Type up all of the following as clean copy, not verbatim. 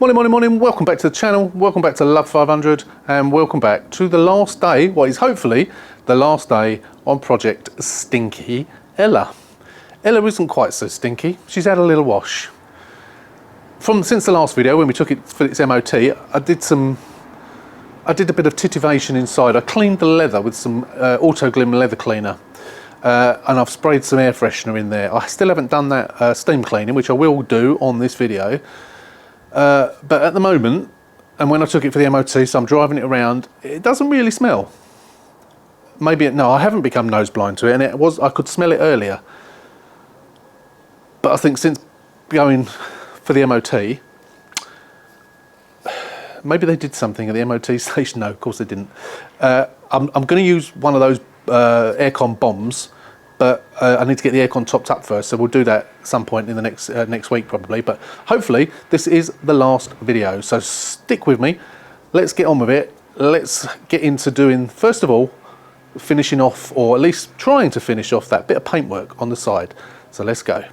Morning, welcome back to the channel, welcome back to Love 500, and welcome back to the last day, what is hopefully the last day on Project Stinky Ella. Ella isn't quite so stinky, she's had a little wash. Since the last video when we took it for its MOT, I did a bit of titivation inside. I cleaned the leather with some Auto Glim leather cleaner. And I've sprayed some air freshener in there. I still haven't done that steam cleaning, which I will do on this video. But at the moment, and when I took it for the MOT, so I'm driving it around, it doesn't really smell. No, I haven't become nose blind to it, and I could smell it earlier. But I think since going for the MOT, maybe they did something at the MOT station. No, of course they didn't. I'm going to use one of those aircon bombs, but I need to get the aircon topped up first, so we'll do that at some point in the next week probably. But hopefully this is the last video, so stick with me. Let's get on with it. Let's get into doing, first of all, finishing off, or at least trying to finish off, that bit of paintwork on the side. So let's go.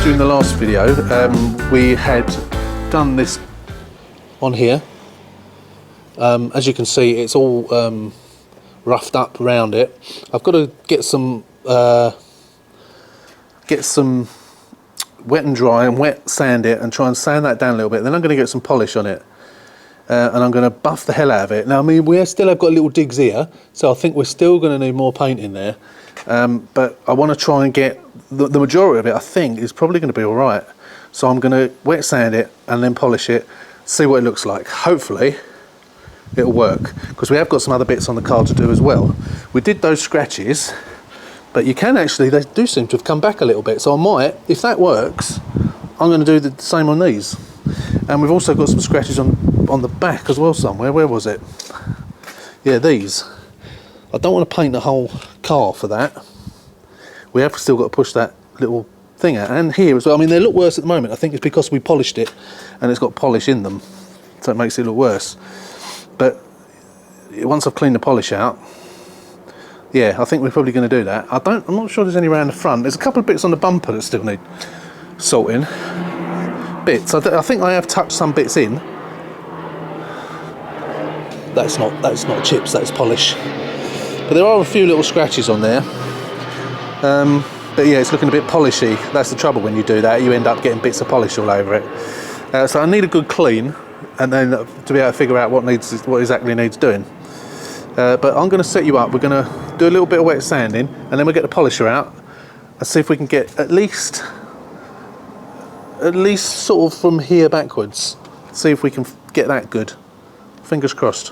In the last video we had done this on here. As you can see, it's all roughed up around it. I've got to get some wet and dry and wet sand it and try and sand that down a little bit. Then I'm going to get some polish on it, and I'm going to buff the hell out of it. Now, I mean, we still have got little digs here, so I think we're still going to need more paint in there. But I want to try and get the majority of it, I think, is probably going to be all right. So I'm going to wet sand it and then polish it, see what it looks like. Hopefully it'll work, because we have got some other bits on the car to do as well. We did those scratches, but you can actually, they do seem to have come back a little bit. So I might, if that works, I'm going to do the same on these. And we've also got some scratches on the back as well somewhere. Where was it? Yeah, these. I don't want to paint the whole car for that. We have still got to push that little thing out, and here as well. I mean, they look worse at the moment. I think it's because we polished it and it's got polish in them, so it makes it look worse. But once I've cleaned the polish out, yeah, I think we're probably going to do that. I'm not sure there's any around the front. There's a couple of bits on the bumper that still need sorting. Bits. I think I have touched some bits in. That's not chips, that's polish. But there are a few little scratches on there. But yeah, it's looking a bit polishy. That's the trouble when you do that. You end up getting bits of polish all over it. So I need a good clean, and then to be able to figure out what exactly needs doing. But I'm going to set you up. We're going to do a little bit of wet sanding, and then we'll get the polisher out and see if we can get at least sort of from here backwards. See if we can get that good. Fingers crossed.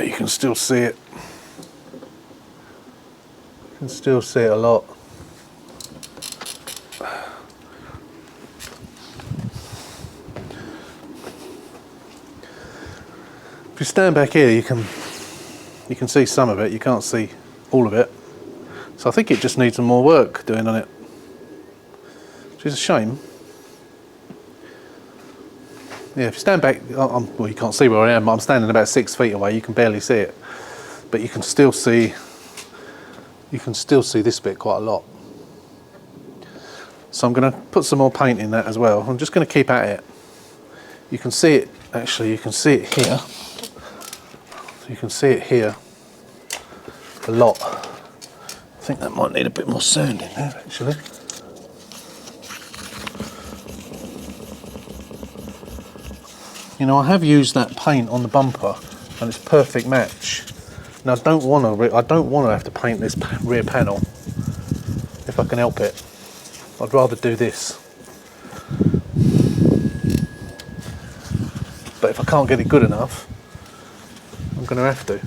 You can still see it. You can still see it a lot. If you stand back here, you can see some of it. You can't see all of it. So I think it just needs some more work doing on it, which is a shame. Yeah, if you stand back, well, you can't see where I am. I'm standing about 6 feet away. You can barely see it, but you can still see. You can still see this bit quite a lot. So I'm going to put some more paint in that as well. I'm just going to keep at it. You can see it. Actually, you can see it here. You can see it here a lot. I think that might need a bit more sand in there, actually. You know, I have used that paint on the bumper, and it's a perfect match. Now, I don't want to have to paint this rear panel if I can help it. I'd rather do this. But if I can't get it good enough, I'm going to have to.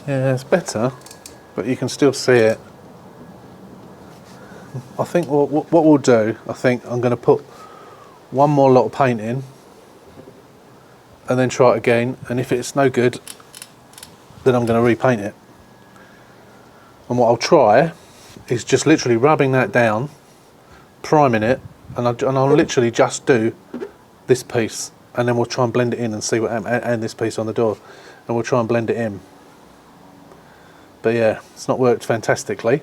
Yeah, it's better, but you can still see it. I think what we'll do, I think I'm going to put one more lot of paint in and then try it again, and if it's no good, then I'm going to repaint it. And what I'll try is just literally rubbing that down, priming it, and I'll literally just do this piece, and then we'll try and blend it in and see what, and this piece on the door, and we'll try and blend it in. But yeah, it's not worked fantastically.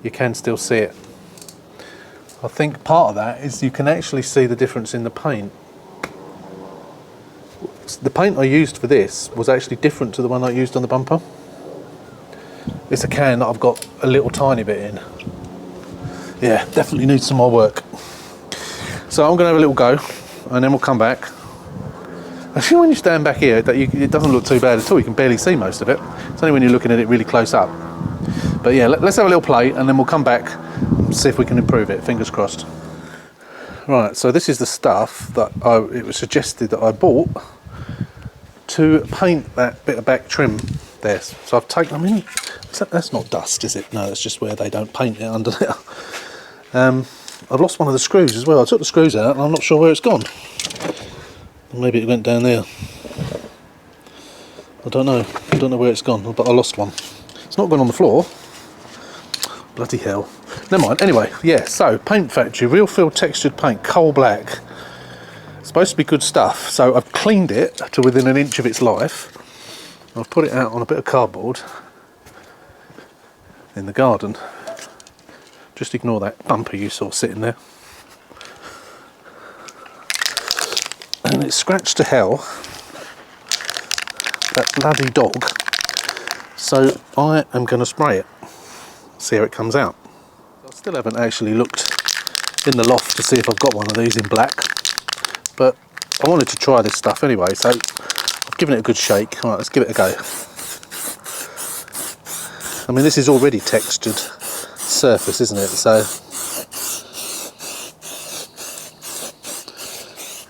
You can still see it. I think part of that is you can actually see the difference in the paint. The paint I used for this was actually different to the one I used on the bumper. It's a can that I've got a little tiny bit in. Yeah, definitely needs some more work. So I'm going to have a little go, and then we'll come back. Actually, when you stand back here, it doesn't look too bad at all. You can barely see most of it. It's only when you're looking at it really close up. But yeah, let's have a little play, and then we'll come back and see if we can improve it. Fingers crossed. Right, so this is the stuff that it was suggested that I bought to paint that bit of back trim there. So I've taken, that's not dust, is it? No, that's just where they don't paint it under there. I've lost one of the screws as well. I took the screws out, and I'm not sure where it's gone. Maybe it went down there. I don't know where it's gone, but I lost one. It's not gone on the floor. Bloody hell. Never mind. Anyway, yeah, so Paint Factory, real feel textured paint, coal black. It's supposed to be good stuff. So I've cleaned it to within an inch of its life. I've put it out on a bit of cardboard in the garden. Just ignore that bumper you saw sitting there. And it's scratched to hell, that bloody dog. So I am going to spray it, see how it comes out. I still haven't actually looked in the loft to see if I've got one of these in black, but I wanted to try this stuff anyway, so I've given it a good shake. All right, let's give it a go. I mean, this is already textured surface, isn't it? So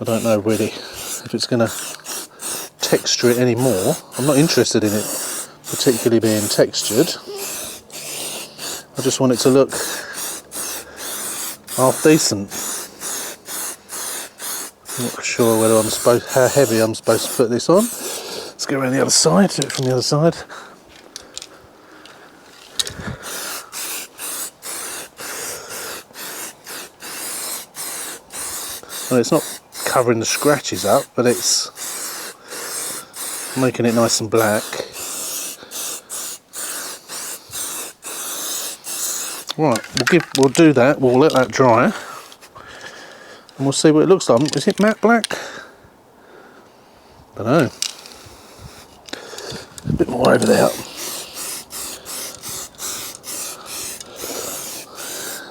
I don't know really if it's going to texture it anymore. I'm not interested in it particularly being textured. I just want it to look half decent. I'm not sure whether how heavy I'm supposed to put this on. Let's go around the other side, do it from the other side. Well, it's not covering the scratches up, but it's making it nice and black. Right, we'll do that. We'll let that dry, and we'll see what it looks like. Is it matte black? Don't know. A bit more over there.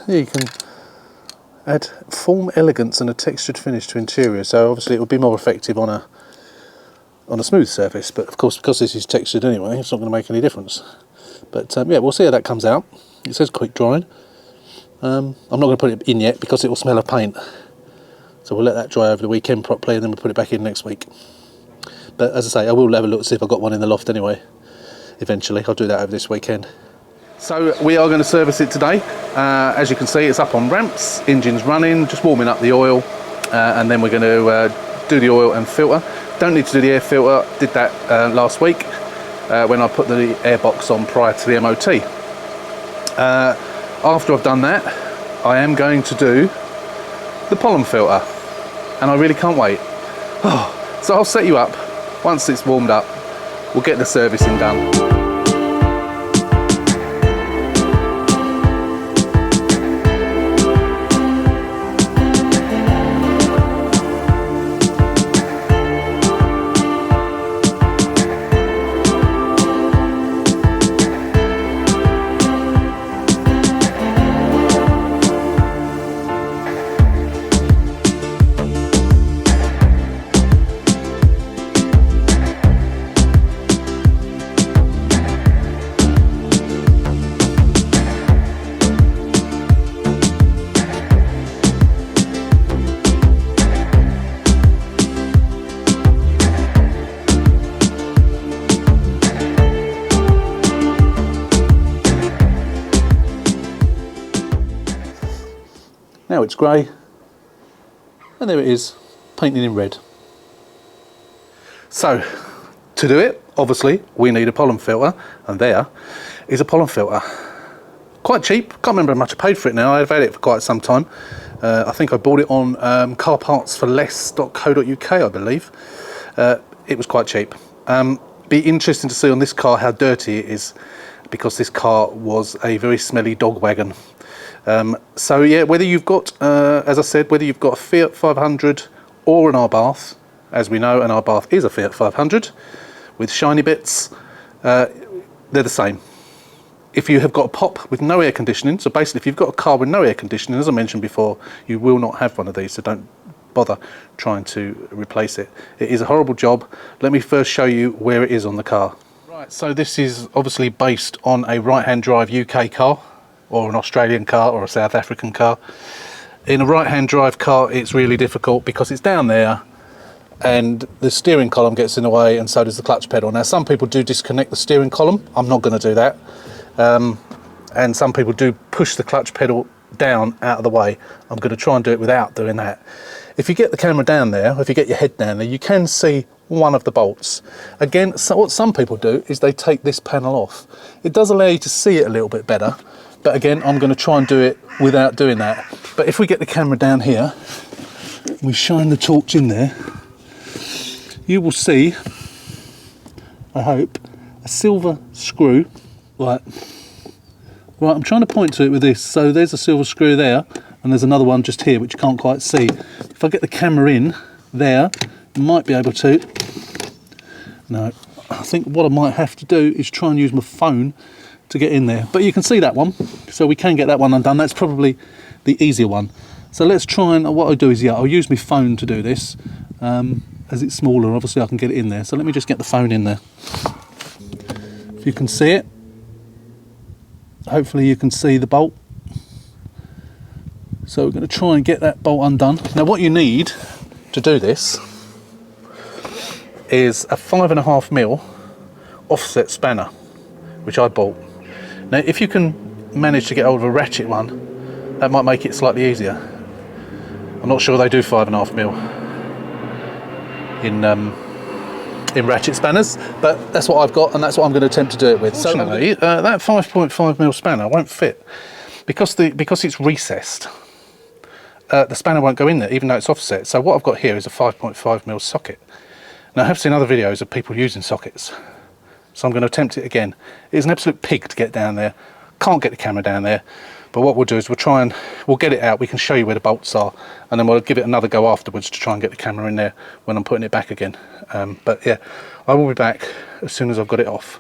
Yeah, you can add form, elegance and a textured finish to interior, so obviously it would be more effective on a smooth surface, but of course because this is textured anyway it's not going to make any difference. But yeah, we'll see how that comes out. It says quick drying. I'm not going to put it in yet because it will smell of paint, so we'll let that dry over the weekend properly and then we'll put it back in next week. But as I say, I will have a look to see if I've got one in the loft anyway. Eventually I'll do that over this weekend. So we are going to service it today. As you can see, it's up on ramps, engine's running, just warming up the oil, and then we're going to do the oil and filter. Don't need to do the air filter, did that last week when I put the air box on prior to the MOT. After I've done that, I am going to do the pollen filter, and I really can't wait. So I'll set you up once it's warmed up. We'll get the servicing done. Now it's grey, and there it is, painted in red. So, to do it, obviously, we need a pollen filter, and there is a pollen filter. Quite cheap, can't remember how much I paid for it now, I've had it for quite some time. I think I bought it on carpartsforless.co.uk, I believe. It was quite cheap. Be interesting to see on this car how dirty it is, because this car was a very smelly dog wagon. So yeah, whether you've got, as I said, whether you've got a Fiat 500 or an R-Bath, as we know an R-Bath is a Fiat 500 with shiny bits, they're the same. If you have got a pop with no air conditioning, so basically if you've got a car with no air conditioning, as I mentioned before, you will not have one of these, so don't bother trying to replace it. It is a horrible job. Let me first show you where it is on the car. Right, so this is obviously based on a right-hand drive UK car, or an Australian car, or a South African car. In a right-hand drive car, it's really difficult because it's down there and the steering column gets in the way, and so does the clutch pedal. Now, some people do disconnect the steering column. I'm not going to do that. And some people do push the clutch pedal down out of the way. I'm going to try and do it without doing that. If you get the camera down there, if you get your head down there, you can see one of the bolts. Again, so what some people do is they take this panel off. It does allow you to see it a little bit better. But again, I'm going to try and do it without doing that. But if we get the camera down here, we shine the torch in there, you will see, I hope, a silver screw. Right, I'm trying to point to it with this. So there's a silver screw there, and there's another one just here, which you can't quite see. If I get the camera in there, I might be able to. No, I think what I might have to do is try and use my phone to get in there, but you can see that one, so we can get that one undone. That's probably the easier one. So let's try, and what I'll do is, yeah, I'll use my phone to do this. As it's smaller, obviously I can get it in there, so let me just get the phone in there. If you can see it, hopefully you can see the bolt. So we're going to try and get that bolt undone. Now what you need to do this is a 5.5mm offset spanner, which I bought. Now, if you can manage to get hold of a ratchet one, that might make it slightly easier. I'm not sure they do 5.5mm in ratchet spanners, but that's what I've got, and that's what I'm going to attempt to do it with. Fortunately, that 5.5mm spanner won't fit because it's recessed. The spanner won't go in there, even though it's offset. So what I've got here is a 5.5mm socket. Now, I have seen other videos of people using sockets, so I'm going to attempt it again. It's an absolute pig to get down there. Can't get the camera down there, but But what we'll do is we'll get it out, we can show you where the bolts are, and then we'll give it another go afterwards to try and get the camera in there when I'm putting it back again. But yeah, I will be back as soon as I've got it off,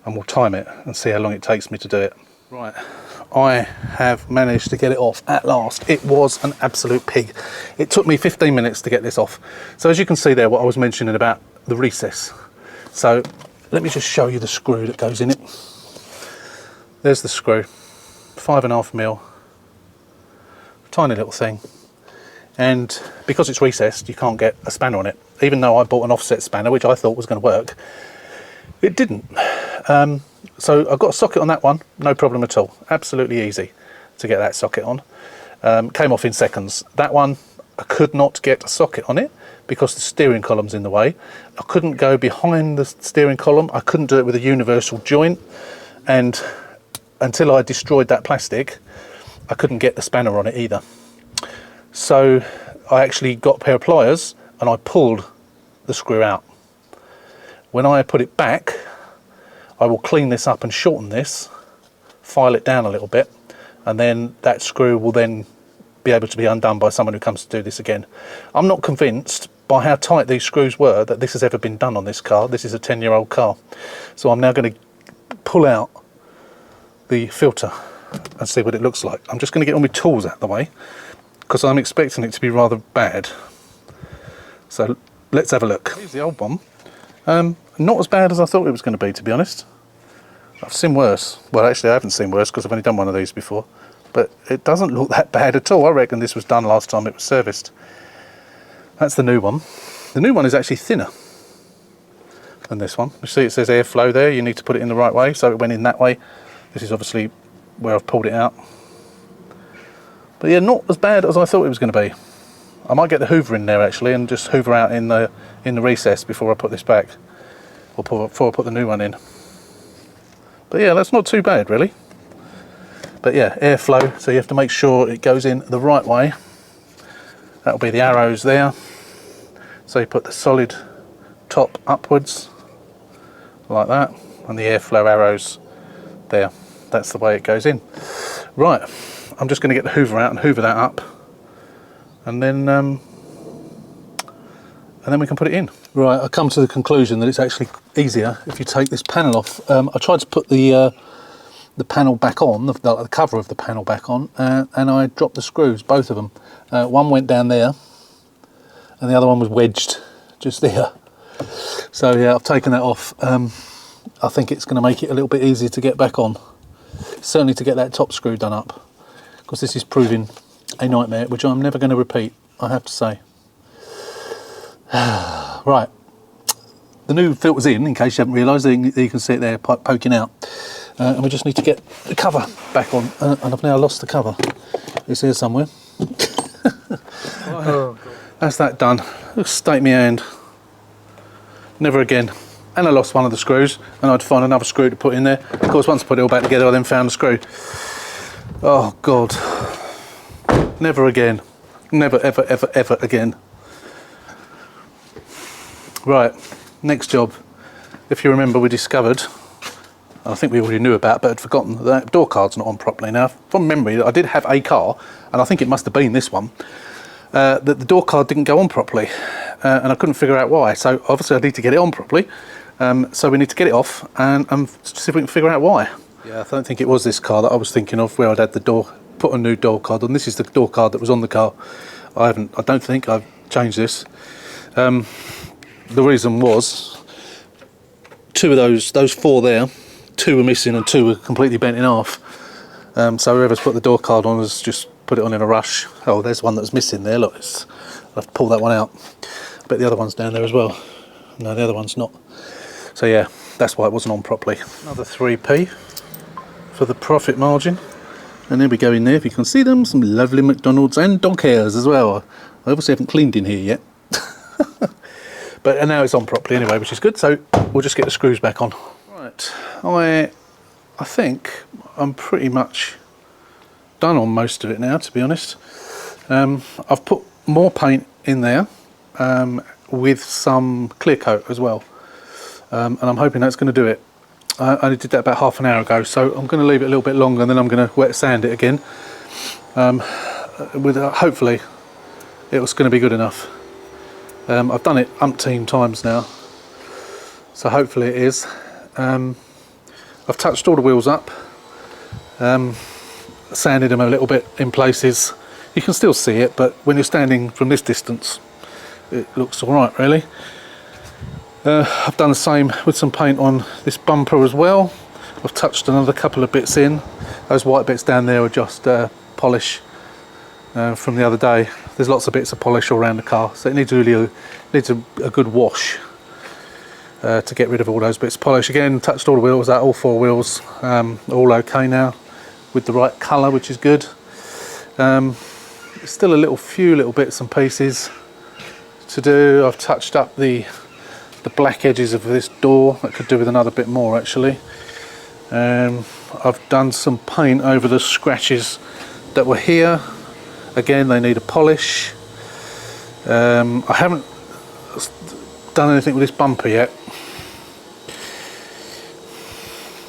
and we'll time it and see how long it takes me to do it. Right, I have managed to get it off at last. It was an absolute pig. It took me 15 minutes to get this off. So as you can see there, what I was mentioning about the recess. So let me just show you the screw that goes in it. There's the screw, 5.5mm, tiny little thing. And because it's recessed, you can't get a spanner on it. Even though I bought an offset spanner, which I thought was going to work, it didn't. So I've got a socket on that one, no problem at all. Absolutely easy to get that socket on. Came off in seconds. That one, I could not get a socket on it because the steering column's in the way. I couldn't go behind the steering column. I couldn't do it with a universal joint. And until I destroyed that plastic, I couldn't get the spanner on it either. So I actually got a pair of pliers and I pulled the screw out. When I put it back, I will clean this up and shorten this, file it down a little bit, and then that screw will then be able to be undone by someone who comes to do this again. I'm not convinced by how tight these screws were that this has ever been done on this car. This is a 10-year-old car. So I'm now going to pull out the filter and see what it looks like. I'm just going to get all my tools out of the way because I'm expecting it to be rather bad. So let's have a look. Here's the old one. Not as bad as I thought it was going to be honest. I've seen worse. Well, actually I haven't seen worse because I've only done one of these before. But it doesn't look that bad at all. I reckon this was done last time it was serviced. That's the new one. The new one is actually thinner than this one. You see it says airflow there. You need to put it in the right way, so it went in that way. This is obviously where I've pulled it out. But yeah, not as bad as I thought it was going to be. I might get the hoover in there actually and just hoover out in the recess before I put this back, or before I put the new one in. But yeah, that's not too bad really. But yeah, airflow, so you have to make sure it goes in the right way. That'll be the arrows there. So you put the solid top upwards, like that, and the airflow arrows there. That's the way it goes in. Right, I'm just going to get the hoover out and hoover that up, and then we can put it in. Right, I come to the conclusion that it's actually easier if you take this panel off. I tried to put the panel back on, the cover of the panel back on, and I dropped the screws, both of them. One went down there, and the other one was wedged just there. So yeah, I've taken that off. I think it's going to make it a little bit easier to get back on. Certainly to get that top screw done up, because this is proving a nightmare, which I'm never going to repeat, I have to say. Right, the new filter's in case you haven't realised. You can see it there poking out. And we just need to get the cover back on, and I've now lost the cover. It's here somewhere. Oh, that's that done. Stake me hand. Never again. And I lost one of the screws, and I had to find another screw to put in there. Of course, once I put it all back together, I then found the screw. Oh God. Never again. Never, ever, ever, ever again. Right, next job. If you remember, we discovered, I think we already knew about, but had forgotten, that door card's not on properly. Now, from memory, I did have a car, and I think it must have been this one, that the door card didn't go on properly, and I couldn't figure out why. So obviously I need to get it on properly, so we need to get it off and see if we can figure out why. Yeah, I don't think it was this car that I was thinking of, where I'd had the door, put a new door card on. This is the door card that was on the car. I don't think I've changed this. The reason was, two of those four there, two were missing and two were completely bent in half. So whoever's put the door card on has just put it on in a rush. Oh, there's one that's missing there, look. I'll have to pull that one out. I bet the other one's down there as well. No, the other one's not. So yeah, that's why it wasn't on properly. Another 3p for the profit margin. And there we go in there, if you can see them, some lovely McDonald's and dog hairs as well. I obviously haven't cleaned in here yet. But now it's on properly anyway, which is good. So we'll just get the screws back on. Right, I think I'm pretty much done on most of it now, to be honest. I've put more paint in there with some clear coat as well, and I'm hoping that's going to do it. I only did that about half an hour ago, so I'm going to leave it a little bit longer and then I'm going to wet sand it again. Hopefully it was going to be good enough. I've done it umpteen times now, so hopefully it is. I've touched all the wheels up, sanded them a little bit in places. You can still see it, but when you're standing from this distance it looks alright really. I've done the same with some paint on this bumper as well. I've touched another couple of bits in. Those white bits down there are just polish from the other day. There's lots of bits of polish all around the car, so it needs a good wash to get rid of all those bits of polish. Again, touched all the wheels out, all 4 wheels, all okay now with the right colour, which is good. Still a few little bits and pieces to do. I've touched up the black edges of this door. I could do with another bit more actually. I've done some paint over the scratches that were here. Again, they need a polish. I haven't done anything with this bumper yet.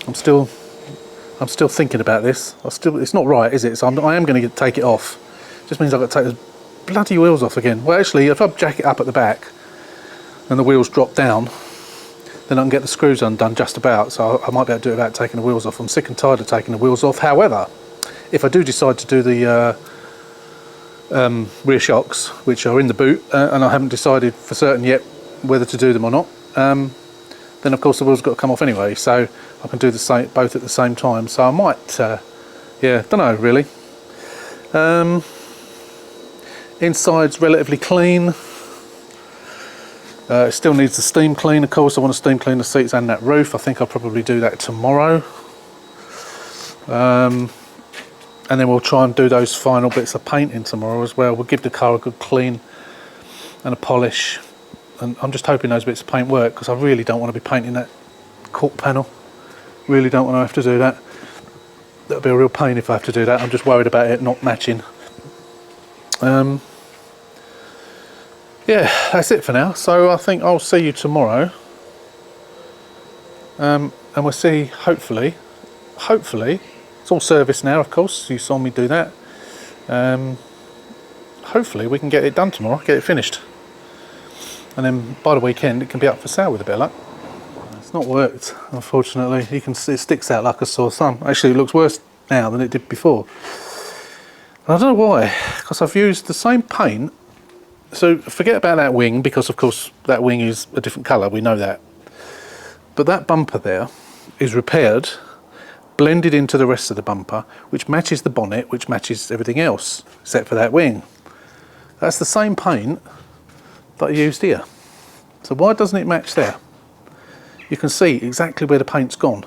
I'm still thinking about this. It's not right, is it? So I am going to take it off. Just means I've got to take the bloody wheels off again. Well, actually, if I jack it up at the back and the wheels drop down, then I can get the screws undone just about, so I might be able to do it without taking the wheels off. I'm sick and tired of taking the wheels off. However, if I do decide to do the rear shocks, which are in the boot, and I haven't decided for certain yet whether to do them or not, then of course the wheels got to come off anyway, so I can do both at the same time. So I might, yeah, don't know really. Inside's relatively clean. It still needs the steam clean, of course. I want to steam clean the seats and that roof. I think I'll probably do that tomorrow. And then we'll try and do those final bits of painting tomorrow as well. We'll give the car a good clean and a polish. And I'm just hoping those bits of paint work, because I really don't want to be painting that cork panel. Really don't want to have to do that. That'll be a real pain if I have to do that. I'm just worried about it not matching. Yeah, that's it for now. So I think I'll see you tomorrow. And we'll see, hopefully, it's all serviced now, of course. You saw me do that. Hopefully we can get it done tomorrow, get it finished. And then by the weekend it can be up for sale with a bit of luck. It's not worked, unfortunately. You can see it sticks out like a sore thumb. Actually, it looks worse now than it did before. And I don't know why, because I've used the same paint. So forget about that wing, because of course that wing is a different colour, we know that. But that bumper there is repaired, blended into the rest of the bumper, which matches the bonnet, which matches everything else, except for that wing. That's the same paint that I used here. So why doesn't it match there? You can see exactly where the paint's gone.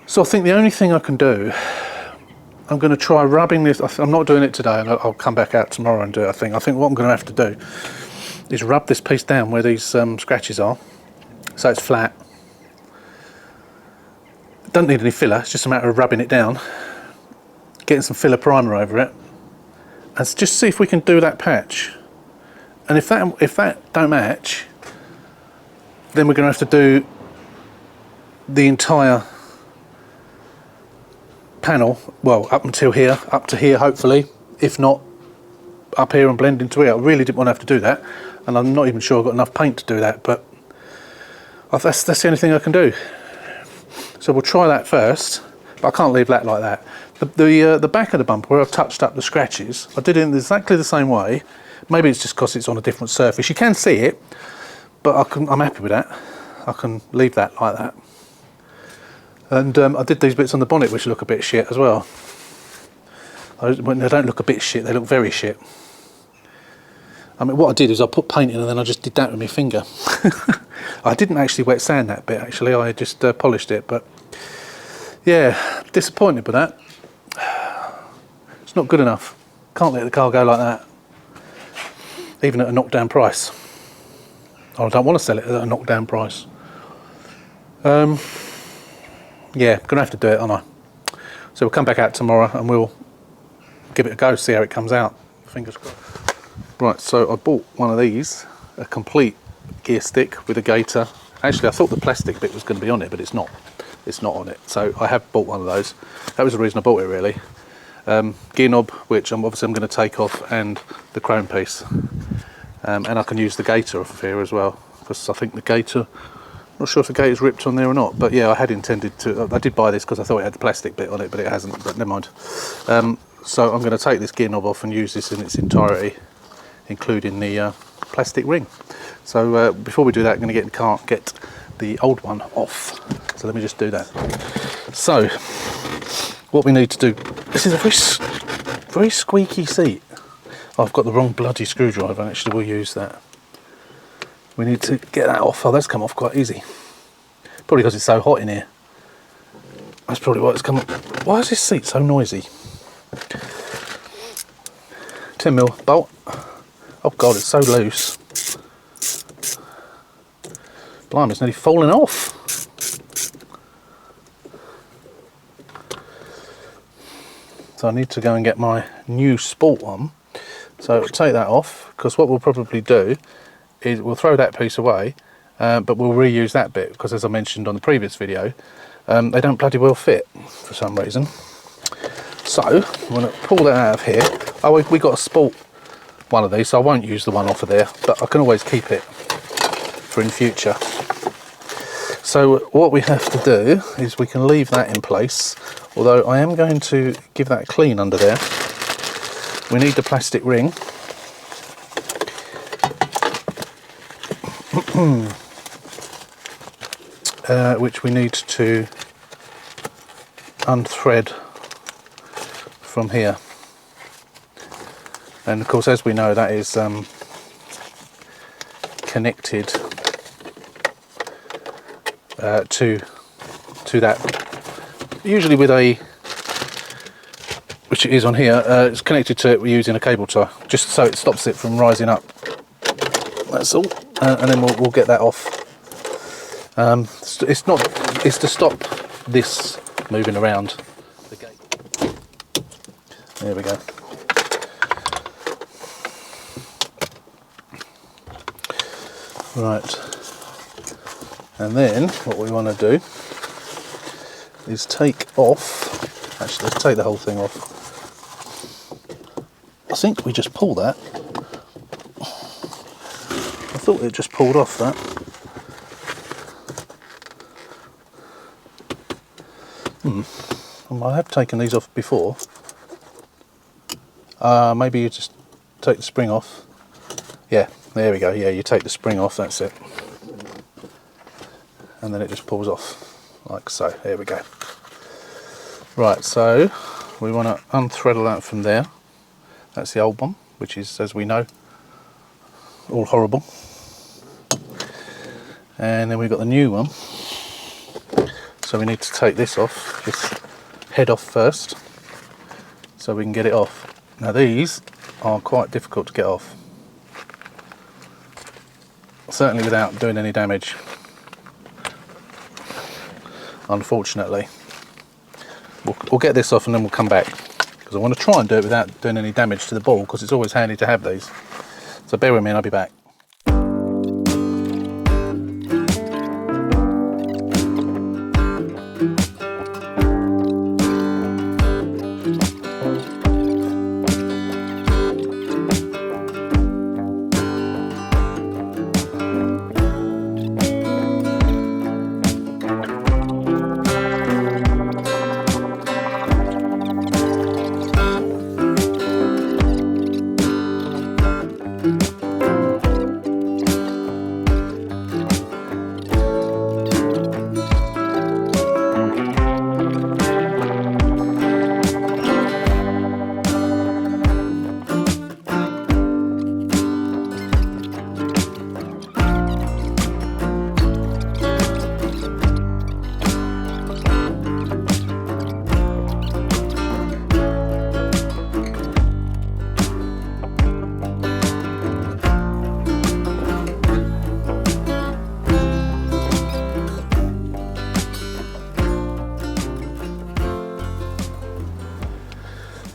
So I think the only thing I can do, I'm going to try rubbing this. I'm not doing it today, and I'll come back out tomorrow and do it. I think what I'm going to have to do is rub this piece down where these scratches are, so it's flat. Don't need any filler, it's just a matter of rubbing it down, getting some filler primer over it, and just see if we can do that patch. And if that don't match, then we're going to have to do the entire panel, well, up until here, up to here hopefully, if not up here and blend into here. I really didn't want to have to do that, and I'm not even sure I've got enough paint to do that, but that's the only thing I can do. So we'll try that first, but I can't leave that like that. The back of the bumper, where I've touched up the scratches, I did it in exactly the same way. Maybe it's just because it's on a different surface. You can see it, but I'm happy with that. I can leave that like that. And I did these bits on the bonnet which look a bit shit as well. When they don't look a bit shit, they look very shit. I mean, what I did is I put paint in and then I just did that with my finger. I didn't actually wet sand that bit, actually. I just polished it, but yeah, disappointed with that. It's not good enough. Can't let the car go like that, even at a knockdown price. I don't want to sell it at a knockdown price. Yeah, gonna have to do it, aren't I? So we'll come back out tomorrow and we'll give it a go, see how it comes out. Fingers crossed. Right, so I bought one of these, a complete gear stick with a gator Actually, I thought the plastic bit was going to be on it, but it's not. It's not on it. So I have bought one of those. That was the reason I bought it, really. Gear knob, which I'm going to take off, and the chrome piece. And I can use the gator off of here as well, because I think the gator, not sure if the gator's ripped on there or not, but yeah, I had intended to. I did buy this because I thought it had the plastic bit on it, but it hasn't, but never mind. So I'm going to take this gear knob off and use this in its entirety, including the plastic ring. So before we do that, I'm going to get in the car, get the old one off. So let me just do that. So what we need to do, this is a very squeaky seat. Oh, I've got the wrong bloody screwdriver, and actually we'll use that. We need to get that off. Oh, that's come off quite easy. Probably because it's so hot in here. That's probably why it's come off. Why is this seat so noisy? 10mm bolt. Oh God, it's so loose. Blimey, it's nearly falling off. So I need to go and get my new Sport one. So take that off, because what we'll probably do is we'll throw that piece away, but we'll reuse that bit, because as I mentioned on the previous video, they don't bloody well fit for some reason. So I'm going to pull that out of here. Oh, we got a Sport one of these, so I won't use the one off of there, but I can always keep it for in future. So what we have to do is we can leave that in place, although I am going to give that a clean under there. We need the plastic ring. Which we need to unthread from here. And of course, as we know, that is connected to that, usually with a, which it is on here, it's connected to it using a cable tie, just so it stops it from rising up. That's all, and then we'll get that off. It's to stop this moving around the gate. There we go. Right, and then what we want to do is take off, actually let's take the whole thing off. I think we just pull that. I thought it just pulled off that. I have taken these off before. Maybe you just take the spring off. Yeah, there we go. Yeah, you take the spring off, that's it. And then it just pulls off, like so. There we go. Right, so we want to unthreadle that from there. That's the old one, which is, as we know, all horrible. And then we've got the new one. So we need to take this off, just head off first, so we can get it off. Now these are quite difficult to get off. Certainly without doing any damage, unfortunately. We'll get this off and then we'll come back, because I want to try and do it without doing any damage to the ball, because it's always handy to have these. So bear with me and I'll be back.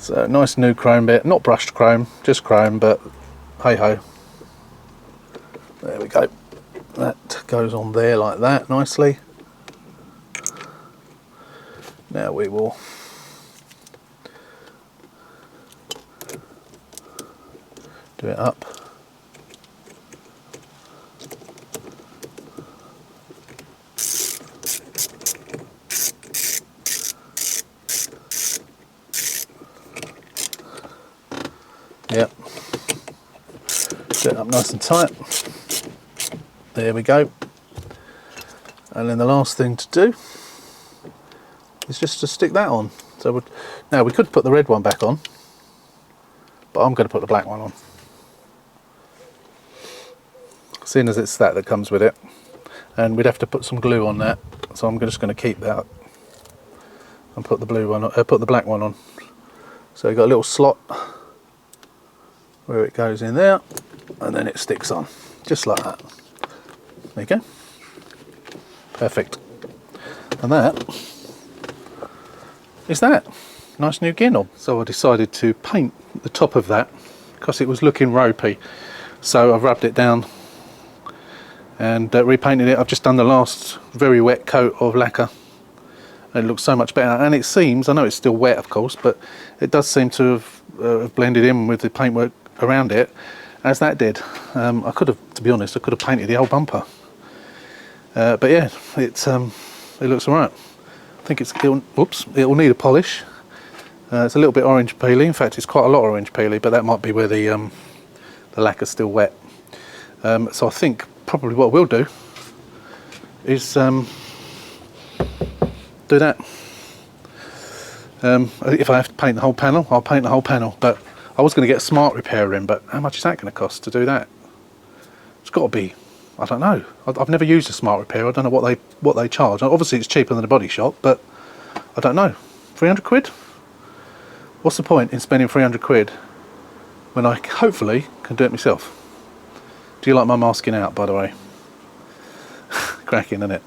So nice new chrome bit, not brushed chrome, just chrome, but hey ho. There we go. That goes on there like that nicely. Now we will do it up. Yep. Set it up nice and tight. There we go. And then the last thing to do is just to stick that on. So now we could put the red one back on, but I'm going to put the black one on, seeing as it's that comes with it, and we'd have to put some glue on that. So I'm just going to keep that and put the blue one, put the black one on. So you've got a little slot where it goes in there, and then it sticks on just like that. There you go. Perfect. And that is that. Nice new gear knob. So I decided to paint the top of that because it was looking ropey. So I've rubbed it down and repainted it. I've just done the last very wet coat of lacquer. It looks so much better, and it seems, I know it's still wet of course, but it does seem to have blended in with the paintwork around it as that did. I could have, to be honest, I could have painted the old bumper. But yeah, it looks alright. I think it'll need a polish. It's a little bit orange peely. In fact, it's quite a lot orange peely, but that might be where the lacquer's still wet. So I think probably what we'll do is do that. If I have to paint the whole panel, I'll paint the whole panel. But I was going to get a smart repairer in, but how much is that going to cost to do that? It's got to be, I don't know. I've never used a smart repairer. I don't know what they charge. Obviously, it's cheaper than a body shop, but I don't know. 300 quid? What's the point in spending 300 quid when I hopefully can do it myself? Do you like my masking out, by the way? Cracking, isn't it?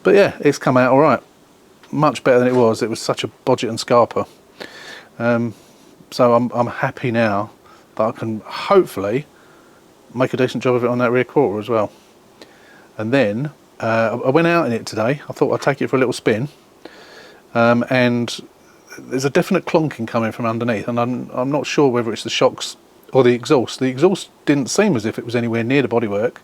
But yeah, it's come out all right. Much better than it was. It was such a bodget and scarper. So I'm happy now that I can hopefully make a decent job of it on that rear quarter as well. And then I went out in it today. I thought I'd take it for a little spin, and there's a definite clonking coming from underneath, and I'm not sure whether it's the shocks or the exhaust. The exhaust didn't seem as if it was anywhere near the bodywork,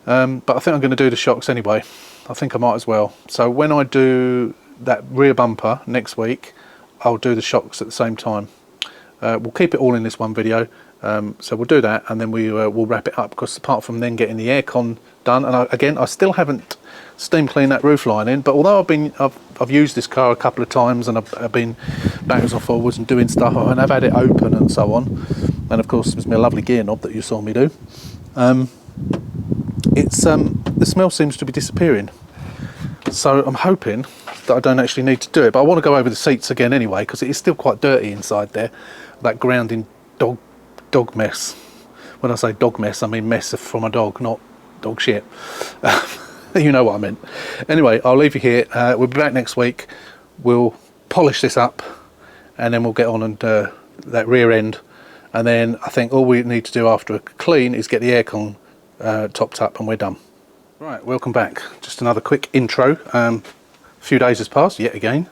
but I think I'm going to do the shocks anyway. I think I might as well. So when I do that rear bumper next week, I'll do the shocks at the same time. We'll keep it all in this one video. So we'll do that, and then we'll wrap it up, because apart from then getting the aircon done, and I still haven't steam cleaned that roof lining, but although I've used this car a couple of times, and I've been backwards and forwards and doing stuff, and I've had it open and so on, and of course there's my lovely gear knob that you saw me do. The smell seems to be disappearing, so I'm hoping that I don't actually need to do it. But I want to go over the seats again anyway, because it is still quite dirty inside there, that grounding dog mess. When I say dog mess, I mean mess from a dog, not dog shit. You know what I meant. Anyway, I'll leave you here. We'll be back next week. We'll polish this up, and then we'll get on and that rear end, and then I think all we need to do after a clean is get the aircon topped up, and we're done. Right, welcome back. Just another quick intro. A few days has passed yet again.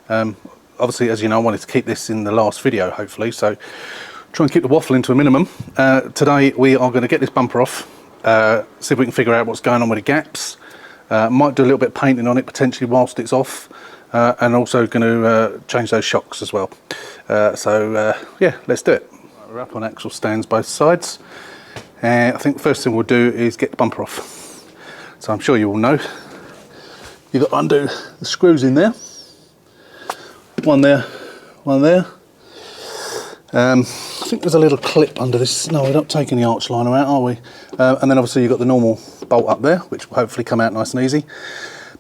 Obviously, as you know, I wanted to keep this in the last video, hopefully, so try and keep the waffling to a minimum. Today we are going to get this bumper off, see if we can figure out what's going on with the gaps. Might do a little bit of painting on it potentially whilst it's off, and also going to change those shocks as well. Yeah, let's do it. We're up on axle stands both sides. I think the first thing we'll do is get the bumper off. So I'm sure you all know you've got to undo the screws in there. One there, one there. I think there's a little clip under this. No, we're not taking the arch liner out, are we? And then obviously you've got the normal bolt up there, which will hopefully come out nice and easy.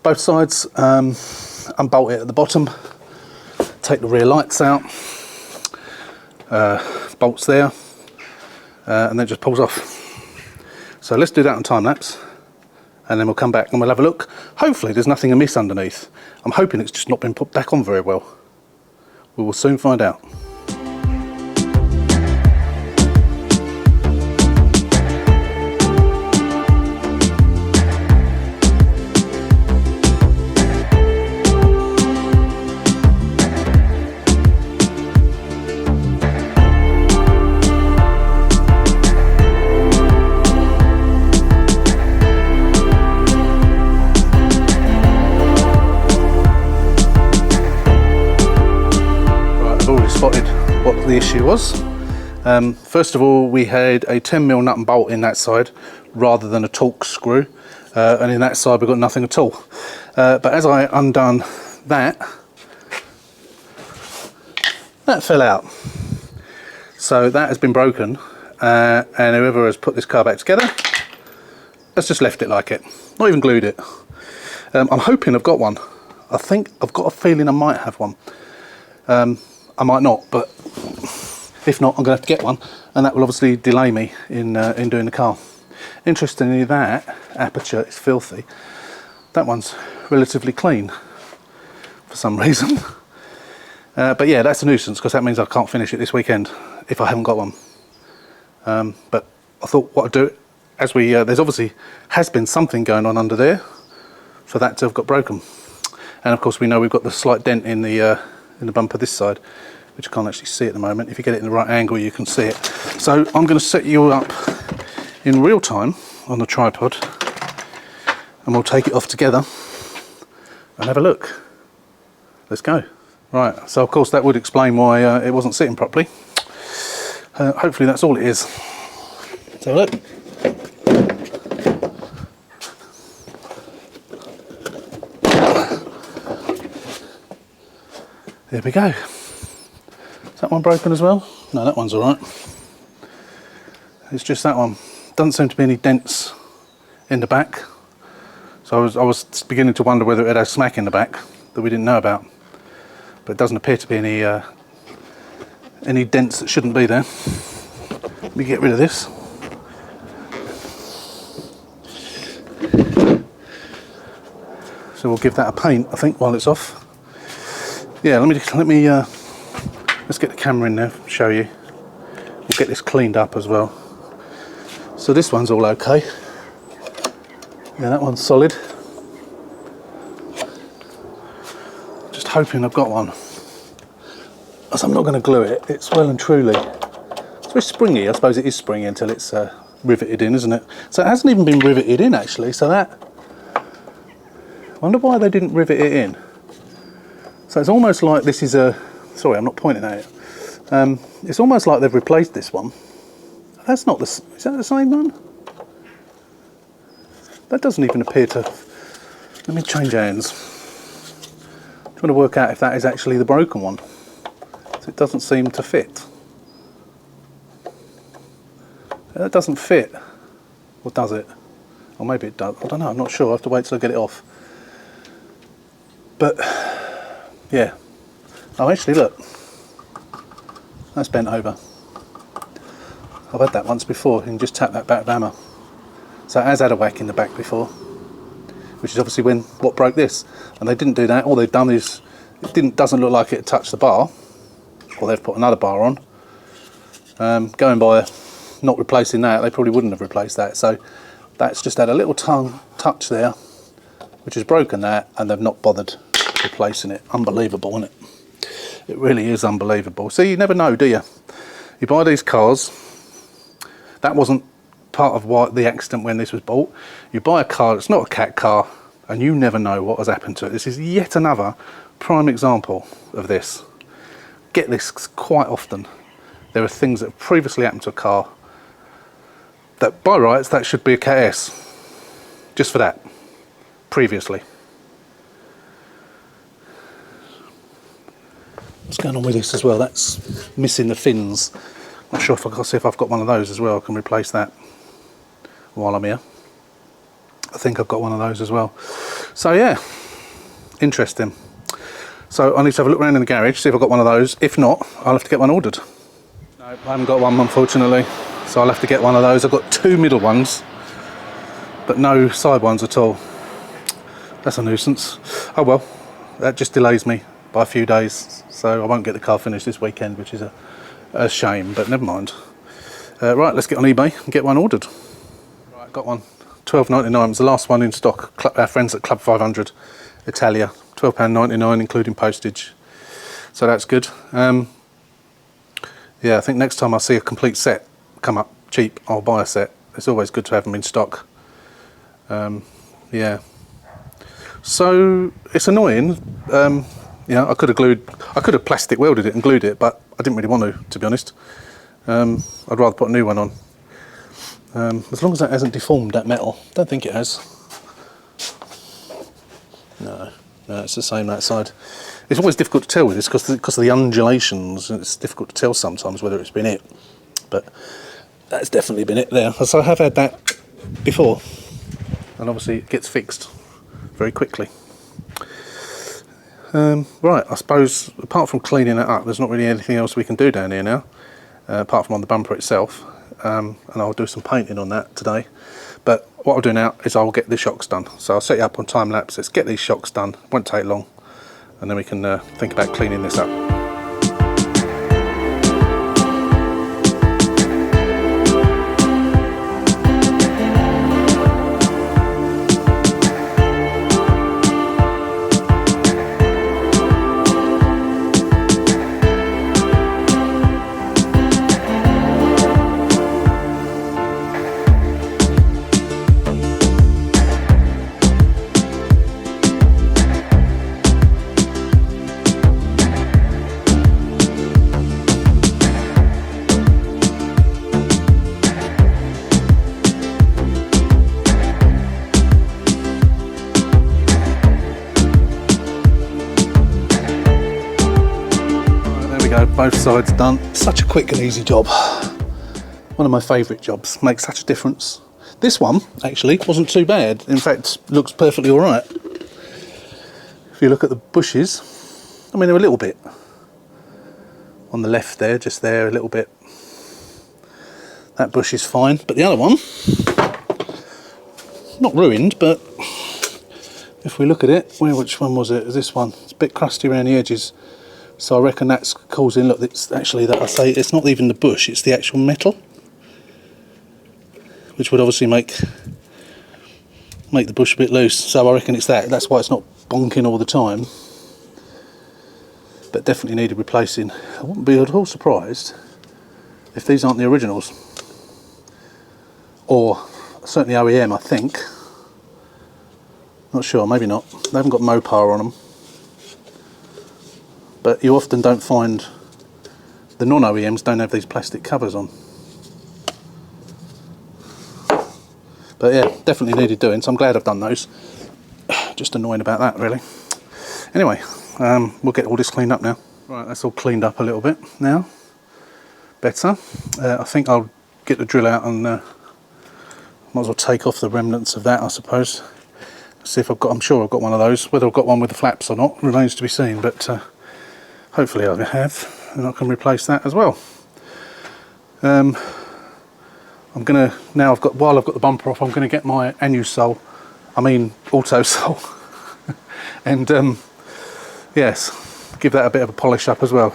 Both sides, unbolt it at the bottom, take the rear lights out, bolts there, and then it just pulls off. So let's do that on time lapse, and then we'll come back and we'll have a look. Hopefully there's nothing amiss underneath. I'm hoping it's just not been put back on very well. We will soon find out. spotted what the issue was. First of all, we had a 10mm nut and bolt in that side rather than a Torx screw, and in that side we've got nothing at all. But as I undone that fell out. So that has been broken, and whoever has put this car back together has just left it like it, not even glued it. I'm hoping I've got one. I think I've got a feeling I might have one. I might not, but if not, I'm going to have to get one, and that will obviously delay me in doing the car. Interestingly, that aperture is filthy. That one's relatively clean for some reason. But yeah, that's a nuisance because that means I can't finish it this weekend if I haven't got one. But I thought what I'd do, as we there's obviously has been something going on under there for that to have got broken, and of course we know we've got the slight dent in the bumper this side, which I can't actually see at the moment. If you get it in the right angle, you can see it. So I'm going to set you up in real time on the tripod, and we'll take it off together and have a look. Let's go. Right, so of course that would explain why it wasn't sitting properly. Hopefully that's all it is. Let's have a look. There we go. Is that one broken as well? No, that one's all right. It's just that one. Doesn't seem to be any dents in the back. So I was beginning to wonder whether it had a smack in the back that we didn't know about. But it doesn't appear to be any dents that shouldn't be there. Let me get rid of this. So we'll give that a paint, I think, while it's off. Yeah, let's get the camera in there, show you. We'll get this cleaned up as well. So this one's all okay. Yeah, that one's solid. Just hoping I've got one. As I'm not going to glue it, it's well and truly. It's very springy. I suppose it is springy until it's riveted in, isn't it? So it hasn't even been riveted in actually, so that... I wonder why they didn't rivet it in. So it's almost like this is a... Sorry, I'm not pointing at it. It's almost like they've replaced this one. That's not the... Is that the same one? That doesn't even appear to... Let me change hands. I'm trying to work out if that is actually the broken one. So it doesn't seem to fit. That doesn't fit. Or does it? Or maybe it does. I don't know, I'm not sure. I have to wait till I get it off. But, yeah. Oh, actually, look. That's bent over. I've had that once before. You can just tap that back with a hammer. So it has had a whack in the back before, which is obviously what broke this. And they didn't do that. All they've done is it doesn't look like it touched the bar, or they've put another bar on. Going by not replacing that, they probably wouldn't have replaced that. So that's just had a little touch there, which has broken that, and they've not bothered replacing it. Unbelievable, isn't it? It really is unbelievable. So you never know, do you? You buy these cars. That wasn't part of the accident when this was bought. You buy a car, it's not a cat car, and you never know what has happened to it. This is yet another prime example of this. Get this quite often. There are things that have previously happened to a car that by rights that should be a Cat S. Just for that. Previously. What's going on with this as well? That's missing the fins. Not sure I'll see if I've got one of those as well. I can replace that while I'm here. I think I've got one of those as well. So yeah, interesting. So I need to have a look around in the garage, see if I've got one of those. If not, I'll have to get one ordered. No, I haven't got one, unfortunately. So I'll have to get one of those. I've got two middle ones, but no side ones at all. That's a nuisance. Oh well, that just delays me by a few days. So I won't get the car finished this weekend, which is a shame, but never mind. Right, let's get on eBay and get one ordered. Right, got one. £12.99 was the last one in stock. Our friends at Club 500 Italia. £12.99 including postage. So that's good. Yeah, I think next time I see a complete set come up cheap, I'll buy a set. It's always good to have them in stock. Yeah. So it's annoying. You know, I could have plastic welded it and glued it, but I didn't really want to be honest. I'd rather put a new one on. As long as that hasn't deformed that metal. Don't think it has. No, it's the same that side. It's always difficult to tell with this because of the undulations. It's difficult to tell sometimes whether it's been it, but that's definitely been it there. So I have had that before, and obviously it gets fixed very quickly. Right, I suppose apart from cleaning it up, there's not really anything else we can do down here now, apart from on the bumper itself. And I'll do some painting on that today. But what I'll do now is I'll get the shocks done. So I'll set you up on time lapse. Let's get these shocks done. Won't take long, and then we can think about cleaning this up. Both sides done. Such a quick and easy job. One of my favourite jobs. Makes such a difference. This one actually wasn't too bad. In fact, looks perfectly all right. If you look at the bushes, I mean, they're a little bit on the left there, just there a little bit. That bush is fine, but the other one, not ruined, but if we look at it, which one was it? This one. It's a bit crusty around the edges. So I reckon that's causing, look, it's actually that I say it's not even the bush, it's the actual metal, which would obviously make the bush a bit loose. So I reckon it's that's why it's not bonking all the time. But definitely needed replacing. I wouldn't be at all surprised if these aren't the originals. Or certainly OEM, I think. Not sure, maybe not. They haven't got Mopar on them. But you often don't find, the non-OEMs don't have these plastic covers on. But yeah, definitely needed doing, so I'm glad I've done those. Just annoying about that, really. Anyway, we'll get all this cleaned up now. Right, that's all cleaned up a little bit now. Better. I think I'll get the drill out and might as well take off the remnants of that, I suppose. See if I'm sure I've got one of those. Whether I've got one with the flaps or not remains to be seen, but hopefully I have, and I can replace that as well. I'm gonna, now while I've got the bumper off, I'm gonna get my auto sole, and yes, give that a bit of a polish up as well.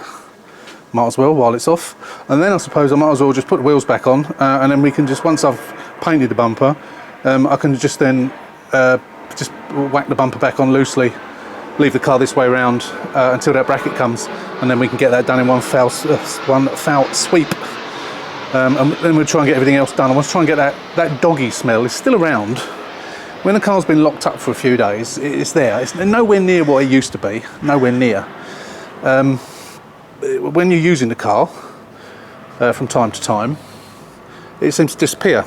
Might as well while it's off, and then I suppose I might as well just put the wheels back on, and then we can just, once I've painted the bumper, I can just then just whack the bumper back on loosely, leave the car this way around until that bracket comes, and then we can get that done in one foul sweep. And then we'll try and get everything else done. I want to try and get that doggy smell. It's still around. When the car's been locked up for a few days, it's there. It's nowhere near what it used to be. Nowhere near. When you're using the car from time to time, it seems to disappear.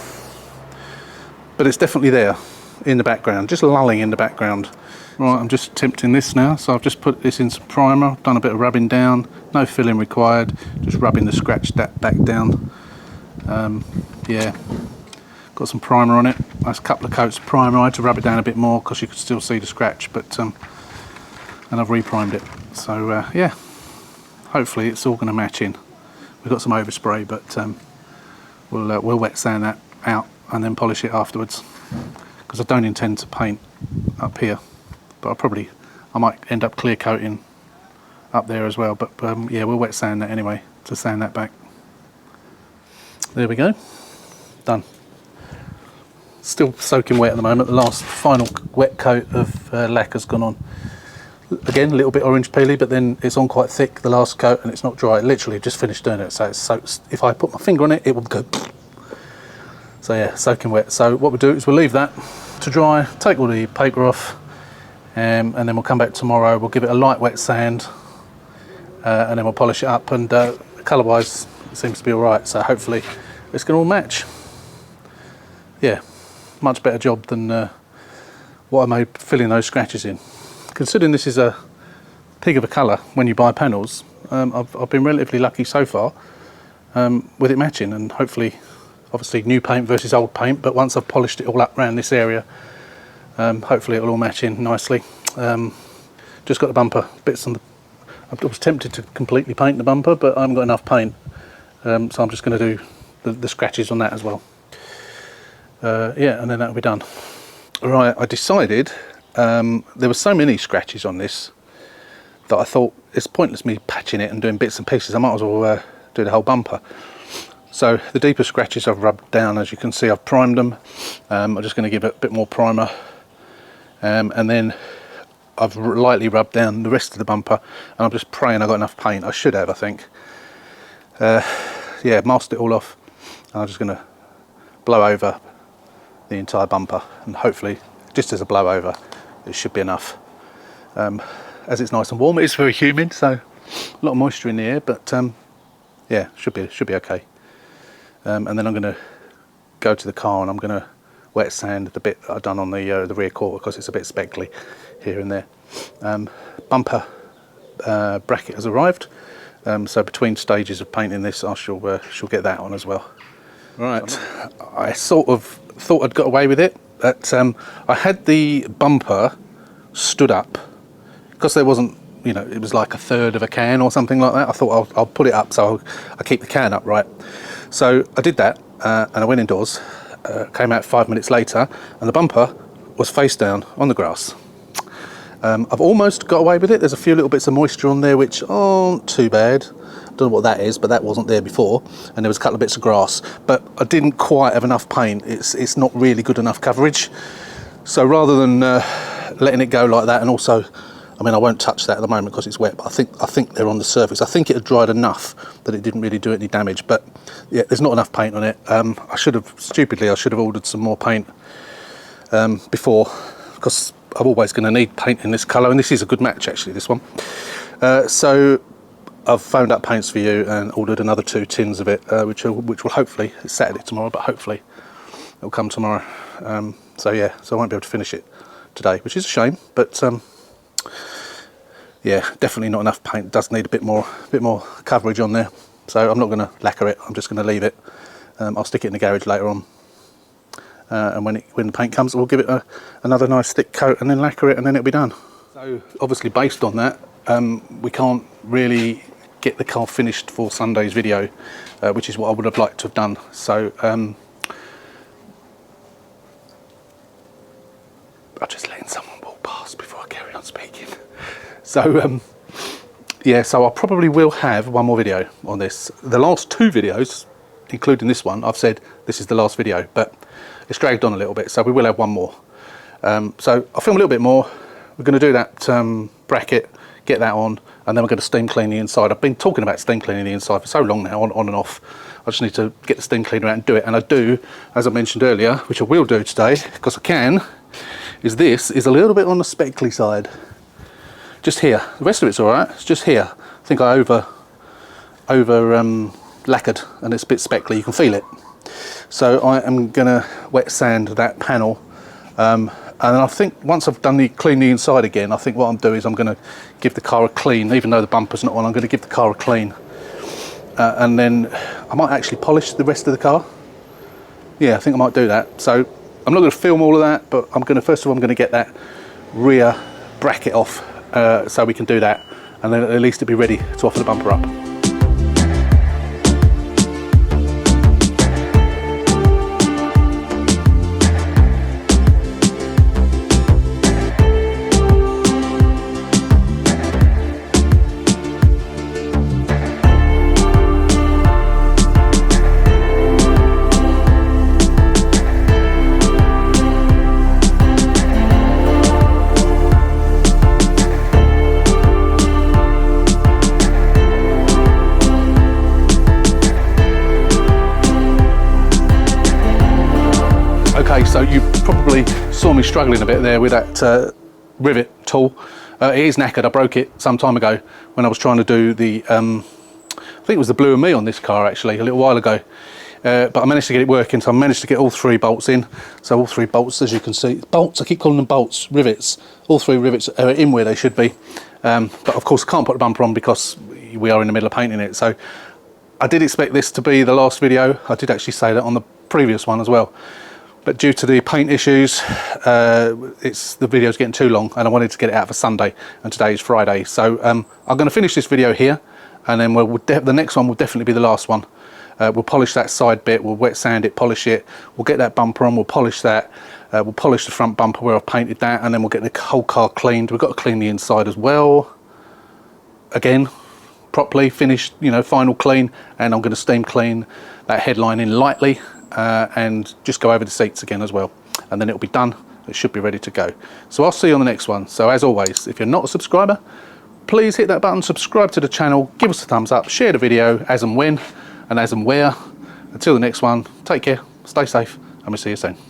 But it's definitely there in the background, just lulling in the background. Right, I'm just tempting this now, so I've just put this in some primer, done a bit of rubbing down, no filling required, just rubbing the scratch back down. Yeah, got some primer on it, nice couple of coats of primer. I had to rub it down a bit more because you could still see the scratch, but and I've re-primed it. So yeah, hopefully it's all going to match in. We've got some overspray, but we'll wet sand that out and then polish it afterwards, because I don't intend to paint up here. But I might end up clear coating up there as well, but yeah, we'll wet sand that anyway to sand that back. There we go, done. Still soaking wet at the moment. The last final wet coat of lac has gone on. Again, a little bit orange peely, but then it's on quite thick, the last coat, and it's not dry. It literally just finished doing it, so it's soaked. If I put my finger on it, it will go. So yeah, soaking wet. So what we'll do is we'll leave that to dry, take all the paper off, and then we'll come back tomorrow, we'll give it a light wet sand, and then we'll polish it up, and colour wise it seems to be alright, so hopefully it's going to all match. Yeah, much better job than what I made filling those scratches in. Considering this is a pig of a colour when you buy panels, I've been relatively lucky so far with it matching, and hopefully, obviously new paint versus old paint, but once I've polished it all up around this area, hopefully it'll all match in nicely. Just got the bumper bits on the... I was tempted to completely paint the bumper, but I haven't got enough paint, so I'm just going to do the scratches on that as well. Yeah, and then that'll be done. Right, I decided there were so many scratches on this that I thought it's pointless me patching it and doing bits and pieces. I might as well do the whole bumper. So the deeper scratches I've rubbed down, as you can see, I've primed them. I'm just going to give it a bit more primer, and then I've lightly rubbed down the rest of the bumper, and I'm just praying I got enough paint. I should have, I think. Yeah, masked it all off. I'm just going to blow over the entire bumper, and hopefully, just as a blow over, it should be enough. As it's nice and warm, it's very humid, so a lot of moisture in the air, but yeah, should be okay. And then I'm going to go to the car and I'm going to wet sand the bit that I've done on the rear quarter, because it's a bit speckly here and there. Bumper bracket has arrived, so between stages of painting this, I shall get that on as well. Right, I sort of thought I'd got away with it, but I had the bumper stood up because there wasn't, you know, it was like a third of a can or something like that. I thought I'll put it up so I'll keep the can upright. So I did that, and I went indoors, came out 5 minutes later, and the bumper was face down on the grass. I've almost got away with it. There's a few little bits of moisture on there which aren't too bad. Don't know what that is, but that wasn't there before, and there was a couple of bits of grass, but I didn't quite have enough paint. It's not really good enough coverage, so rather than letting it go like that, and also, I mean, I won't touch that at the moment because it's wet, but I think they're on the surface. I think it had dried enough that it didn't really do any damage, but yeah, there's not enough paint on it. I should have ordered some more paint before, because I'm always going to need paint in this colour, and this is a good match actually, this one. So I've phoned up Paints for You and ordered another 2 tins of it, which will hopefully, it's Saturday tomorrow, but hopefully it'll come tomorrow. So yeah, so I won't be able to finish it today, which is a shame, but yeah, definitely not enough paint. It does need a bit more coverage on there, so I'm not going to lacquer it. I'm just going to leave it. I'll stick it in the garage later on, and when the paint comes, we'll give it another nice thick coat and then lacquer it, and then it'll be done. So obviously, based on that, we can't really get the car finished for Sunday's video, which is what I would have liked to have done. So I'm just letting someone walk past before I carry on speaking. So yeah, so I probably will have one more video on this. The last 2 videos, including this one, I've said this is the last video, but it's dragged on a little bit, so we will have one more. So I'll film a little bit more. We're going to do that bracket, get that on, and then we're going to steam clean the inside. I've been talking about steam cleaning the inside for so long now, on and off. I just need to get the steam cleaner out and do it, and I do, as I mentioned earlier, which I will do today, because I can, is this is a little bit on the speckly side. Just here. The rest of it's all right. It's just here. I think I over lacquered, and it's a bit speckly. You can feel it. So I am going to wet sand that panel, and I think once I've done clean the inside again, I think what I'm doing is I'm going to give the car a clean, even though the bumper's not on. I'm going to give the car a clean, and then I might actually polish the rest of the car. Yeah, I think I might do that. So I'm not going to film all of that, but I'm going to, first of all, I'm going to get that rear bracket off, so we can do that, and then at least it'll be ready to offer the bumper up. Okay, so you probably saw me struggling a bit there with that rivet tool. It is knackered. I broke it some time ago when I was trying to do the, I think it was the Blue and Me on this car actually, a little while ago. But I managed to get it working, so I managed to get all 3 bolts in. So all 3 bolts, as you can see, bolts, I keep calling them bolts, rivets. All 3 rivets are in where they should be. But of course I can't put the bumper on because we are in the middle of painting it. So I did expect this to be the last video. I did actually say that on the previous one as well. But due to the paint issues, the video's getting too long and I wanted to get it out for Sunday, and today is Friday. So I'm going to finish this video here, and then the next one will definitely be the last one. We'll polish that side bit, we'll wet sand it, polish it, we'll get that bumper on, we'll polish that, we'll polish the front bumper where I've painted that, and then we'll get the whole car cleaned. We've got to clean the inside as well, again, properly, finished, you know, final clean, and I'm going to steam clean that headline in lightly, and just go over the seats again as well, and then it'll be done. It should be ready to go. So I'll see you on the next one. So as always, if you're not a subscriber, please hit that button, subscribe to the channel, give us a thumbs up, share the video as and when, and as and where. Until the next one, take care, stay safe, and we'll see you soon.